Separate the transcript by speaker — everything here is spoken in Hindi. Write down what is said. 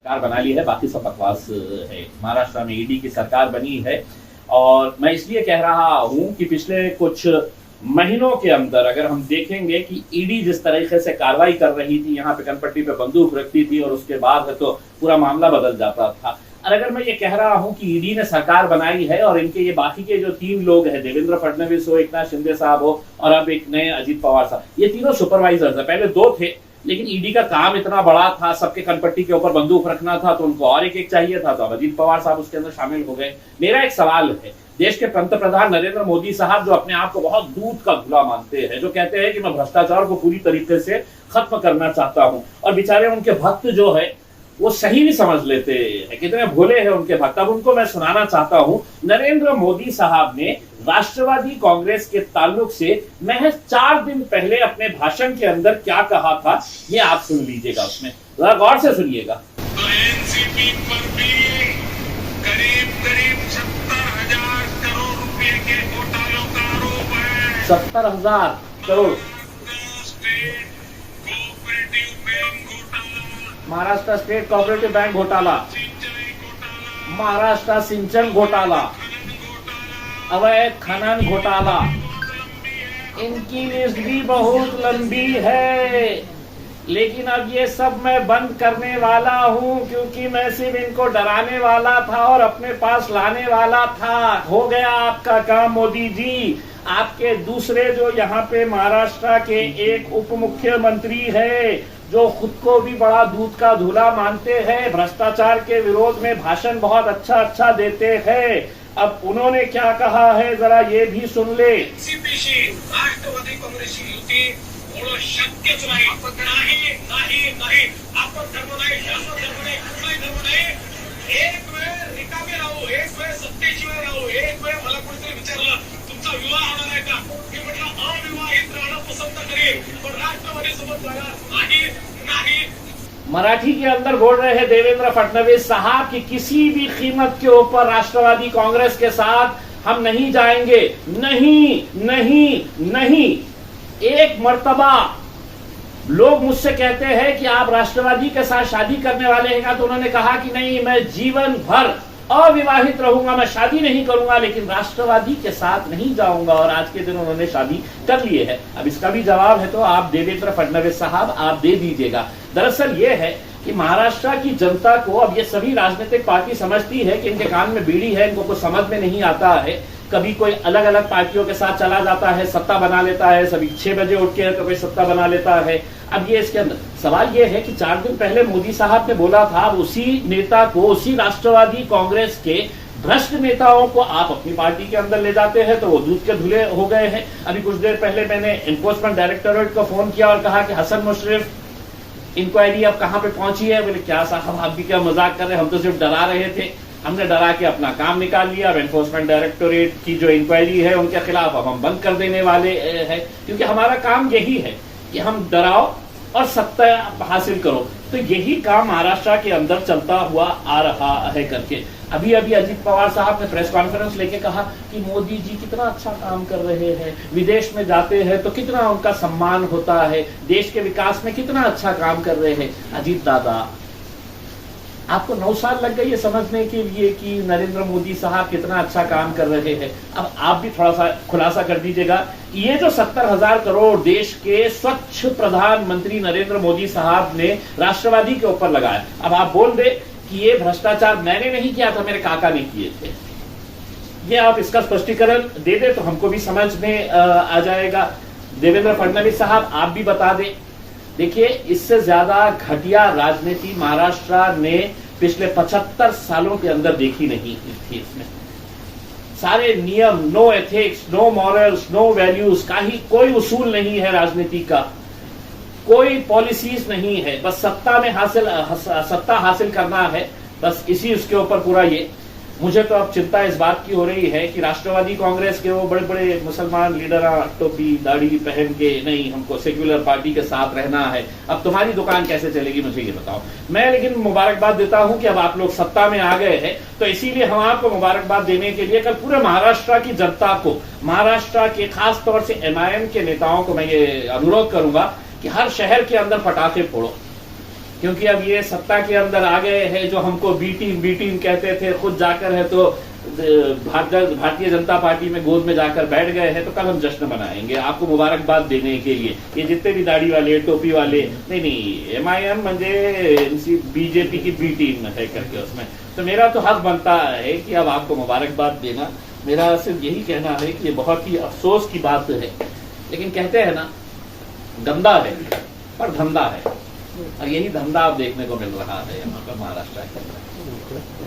Speaker 1: सरकार बना ली है, बाकी सब बकवास है। महाराष्ट्र में ईडी की सरकार बनी है और मैं इसलिए कह रहा हूं कि पिछले कुछ महीनों के अंदर अगर हम देखेंगे कि ईडी जिस तरीके से कार्रवाई कर रही थी, यहाँ पे कनपट्टी पे बंदूक रखती थी और उसके बाद तो पूरा मामला बदल जाता था। और अगर मैं ये कह रहा हूं कि ईडी ने सरकार बनाई है और इनके ये बाकी के जो 3 लोग हैं, देवेंद्र फडणवीस हो, एकनाथ शिंदे साहब हो और अब एक नए अजित पवार साहब, ये तीनों सुपरवाइजर्स है। पहले 2 थे, लेकिन ईडी का काम इतना बड़ा था, सबके कनपट्टी के ऊपर बंदूक रखना था, तो उनको और एक चाहिए था, तो अब अजित पवार साहब उसके अंदर शामिल हो गए। मेरा एक सवाल है, देश के पंतप्रधान नरेंद्र मोदी साहब जो अपने आप को बहुत दूध का धुला मानते हैं, जो कहते हैं कि मैं भ्रष्टाचार को पूरी तरीके से खत्म करना चाहता हूं, और बेचारे उनके भक्त जो है वो सही भी समझ लेते हैं, कितने भोले हैं उनके भक्त। अब उनको मैं सुनाना चाहता हूं, नरेंद्र मोदी साहब ने राष्ट्रवादी कांग्रेस के ताल्लुक से महज 4 दिन पहले अपने भाषण के अंदर क्या कहा था, ये आप सुन लीजिएगा, उसमें जरा गौर से सुनिएगा।
Speaker 2: तो एनसीपी पर भी करीब 70,000 करोड़ रुपए के घोटालों का आरोप है।
Speaker 1: 70,000 crore. Maharashtra state cooperative bank घोटाला, महाराष्ट्र सिंचन घोटाला, अवैध खनन घोटाला, इनकी लिस्ट भी बहुत लंबी है। लेकिन अब ये सब मैं बंद करने वाला हूं, क्योंकि मैं सिर्फ इनको डराने वाला था और अपने पास लाने वाला था। हो गया आपका काम मोदी जी। आपके दूसरे जो यहाँ पे महाराष्ट्र के एक उप मुख्यमंत्री है, जो खुद को भी बड़ा दूध का धुला मानते हैं, भ्रष्टाचार के विरोध में भाषण बहुत अच्छा देते हैं, अब उन्होंने क्या कहा है जरा ये भी सुन ले।
Speaker 2: राष्ट्रवादी काँग्रेसची युती होणं शक्यच नाही। नाही आपण धर्म नाही, शाश्वत धर्म नाही, कुठलाही धर्म नाही। एक वेळ रिकामे राहू, एक वेळ सत्तेशिवाय राहू, एक वेळ मला कोणीतरी विचारलं तुमचा विवाह होणार आहे का, मी म्हटलं अविवाहित राहणं पसंत करेन, पण राष्ट्रवादी सोबत जाणार नाही।
Speaker 1: मराठी के अंदर बोल रहे हैं देवेंद्र फडणवीस साहब कि किसी भी कीमत के ऊपर राष्ट्रवादी कांग्रेस के साथ हम नहीं जाएंगे। नहीं। एक मर्तबा लोग मुझसे कहते हैं कि आप राष्ट्रवादी के साथ शादी करने वाले हैं का, तो उन्होंने कहा कि नहीं, मैं जीवन भर अविवाहित रहूंगा, मैं शादी नहीं करूंगा, लेकिन राष्ट्रवादी के साथ नहीं जाऊंगा। और आज के दिन उन्होंने शादी कर लिए है। अब इसका भी जवाब है तो आप देवेंद्र फडणवीस साहब आप दे दीजिएगा। दरअसल ये है कि महाराष्ट्र की जनता को अब ये सभी राजनीतिक पार्टी समझती है कि इनके कान में बीड़ी है, इनको कुछ समझ में नहीं आता है। कभी कोई अलग अलग पार्टियों के साथ चला जाता है, सत्ता बना लेता है, सभी 6 बजे उठ के कोई सत्ता बना लेता है। अब ये इसके अंदर सवाल ये है कि 4 दिन पहले मोदी साहब ने बोला था, उसी नेता को, उसी राष्ट्रवादी कांग्रेस के भ्रष्ट नेताओं को आप अपनी पार्टी के अंदर ले जाते हैं, तो वो दूध के धुले हो गए हैं। अभी कुछ देर पहले मैंने एनफोर्समेंट डायरेक्टोरेट को फोन किया और कहा कि हसन मुशर्रफ इंक्वायरी अब कहां पे पहुंची है। बोले क्या साहब, आप भी क्या मजाक कर रहे हैं, हम तो सिर्फ डरा रहे थे, हमने डरा के अपना काम निकाल लिया। अब एनफोर्समेंट डायरेक्टोरेट की जो इंक्वायरी है उनके खिलाफ अब हम बंद कर देने वाले हैं, क्योंकि हमारा काम यही है कि हम डराओ और सत्ता हासिल करो। तो यही काम महाराष्ट्र के अंदर चलता हुआ आ रहा है करके। अभी अजित पवार साहब ने प्रेस कॉन्फ्रेंस लेके कहा कि मोदी जी कितना अच्छा काम कर रहे हैं, विदेश में जाते हैं तो कितना उनका सम्मान होता है, देश के विकास में कितना अच्छा काम कर रहे हैं। अजीत दादा, आपको 9 साल लग गए ये समझने के लिए कि नरेंद्र मोदी साहब कितना अच्छा काम कर रहे हैं। अब आप भी थोड़ा सा खुलासा कर दीजिएगा, ये जो 70,000 करोड़ देश के स्वच्छ प्रधानमंत्री नरेंद्र मोदी साहब ने राष्ट्रवादी के ऊपर लगाया, अब आप बोल दे कि ये भ्रष्टाचार मैंने नहीं किया था, मेरे काका ने किए थे। ये आप इसका स्पष्टीकरण दे दे तो हमको भी समझ में आ जाएगा। देवेंद्र फडणवीस साहब आप भी बता दें। देखिए, इससे ज्यादा घटिया राजनीति महाराष्ट्र ने पिछले 75 सालों के अंदर देखी नहीं थी। इसमें सारे नियम, no ethics, no morals, no values का ही कोई उसूल नहीं है, राजनीति का कोई पॉलिसीज नहीं है, बस सत्ता हासिल करना है, बस इसी उसके ऊपर पूरा ये। मुझे तो अब चिंता इस बात की हो रही है कि राष्ट्रवादी कांग्रेस के वो बड़े बड़े मुसलमान लीडर टोपी दाढ़ी पहन के, नहीं हमको सेक्युलर पार्टी के साथ रहना है, अब तुम्हारी दुकान कैसे चलेगी मुझे ये बताओ। मैं लेकिन मुबारकबाद देता हूं कि अब आप लोग सत्ता में आ गए हैं, तो इसीलिए हम आपको मुबारकबाद देने के लिए कल पूरे महाराष्ट्र की जनता को, महाराष्ट्र के खास तौर से MIM के नेताओं को मैं ये अनुरोध करूंगा कि हर शहर के अंदर पटाखे फोड़ो, क्योंकि अब ये सत्ता के अंदर आ गए हैं, जो हमको बी टीम कहते थे, खुद जाकर है तो भारतीय जनता पार्टी में गोद में जाकर बैठ गए हैं। तो कल हम जश्न मनाएंगे आपको मुबारकबाद देने के लिए। ये जितने भी दाढ़ी वाले, टोपी वाले, नहीं MIM म्हणजे बीजेपी की बी टीम है करके उसमें, तो मेरा तो हक बनता है कि अब आपको मुबारकबाद देना। मेरा सिर्फ यही कहना है कि ये बहुत ही अफसोस की बात है, लेकिन कहते हैं ना, गंदा है पर धंधा है, और यही धंधा अब देखने को मिल रहा है यहाँ पर महाराष्ट्र के अंदर।